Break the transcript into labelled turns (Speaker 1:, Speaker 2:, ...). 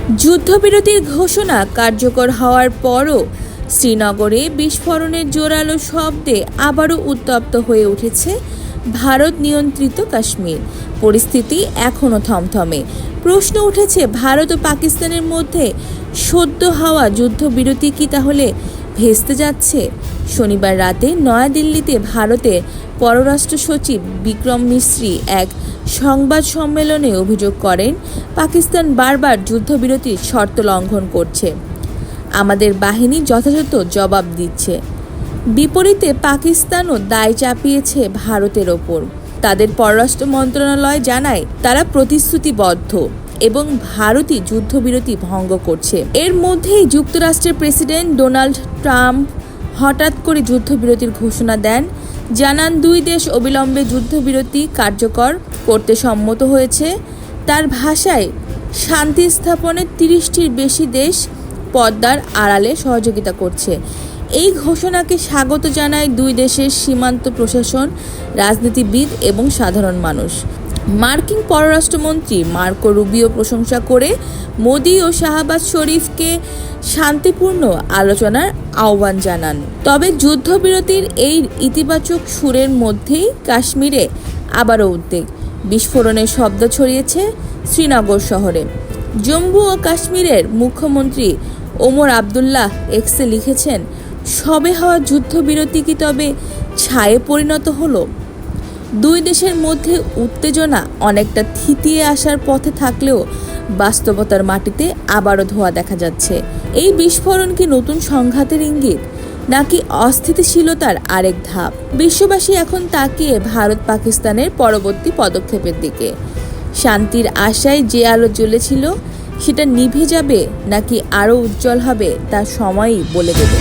Speaker 1: যুদ্ধবিরতির ঘোষণা কার্যকর হওয়ার পরও শ্রীনগরে বিস্ফোরণের জোরালো শব্দে আবারও উত্তপ্ত হয়ে উঠেছে ভারত নিয়ন্ত্রিত কাশ্মীর। পরিস্থিতি এখনও থমথমে। প্রশ্ন উঠেছে, ভারত ও পাকিস্তানের মধ্যে সদ্য হওয়া যুদ্ধবিরতি কি তাহলে ভেস্তে যাচ্ছে? শনিবার রাতে নয়াদিল্লিতে ভারতের পররাষ্ট্র সচিব বিক্রম মিশ্রি এক সংবাদ সম্মেলনে অভিযোগ করেন, পাকিস্তান বারবার যুদ্ধবিরতির শর্ত লঙ্ঘন করছে। আমাদের বাহিনী যথাযথ জবাব দিচ্ছে। বিপরীতে পাকিস্তানও দায় চাপিয়েছে ভারতের ওপর। তাদের পররাষ্ট্র মন্ত্রণালয় জানায়, তারা প্রতিশ্রুতিবদ্ধ এবং ভারতই যুদ্ধবিরতি ভঙ্গ করছে। এর মধ্যেই যুক্তরাষ্ট্রের প্রেসিডেন্ট ডোনাল্ড ট্রাম্প হঠাৎ করে যুদ্ধবিরতির ঘোষণা দেন, জানান দুই দেশ অবিলম্বে যুদ্ধবিরতি কার্যকর করতে সম্মত হয়েছে। তার ভাষায়, শান্তি স্থাপনে 30টির বেশি দেশ পর্দার আড়ালে সহযোগিতা করছে। এই ঘোষণাকে স্বাগত জানায় দুই দেশের সীমান্ত প্রশাসন, রাজনীতিবিদ এবং সাধারণ মানুষ। মার্কিন পররাষ্ট্রমন্ত্রী মার্কো রুবিও প্রশংসা করে মোদি ও শাহবাজ শরীফকে শান্তিপূর্ণ আলোচনার আহ্বান জানান। তবে যুদ্ধবিরতির এই ইতিবাচক সুরের মধ্যেই কাশ্মীরে আবারও উদ্বেগ। বিস্ফোরণের শব্দ ছড়িয়েছে শ্রীনগর শহরে। জম্মু ও কাশ্মীরের মুখ্যমন্ত্রী ওমর আবদুল্লাহ এক্সে লিখেছেন, সবে হওয়া যুদ্ধবিরতি কি তবে ছায়ে পরিণত হলো? দুই দেশের মধ্যে উত্তেজনা অনেকটা থিতিয়ে আসার পথে থাকলেও বাস্তবতার মাটিতে আবারও ধোঁয়া দেখা যাচ্ছে। এই বিস্ফোরণ কি নতুন সংঘাতের ইঙ্গিত, নাকি অস্থিতিশীলতার আরেক ধাপ? বিশ্ববাসী এখন তাকিয়ে ভারত পাকিস্তানের পরবর্তী পদক্ষেপের দিকে। শান্তির আশায় যে আলো জ্বলেছিল সেটা নিভে যাবে নাকি আরও উজ্জ্বল হবে, তা সময়ই বলে দেবে।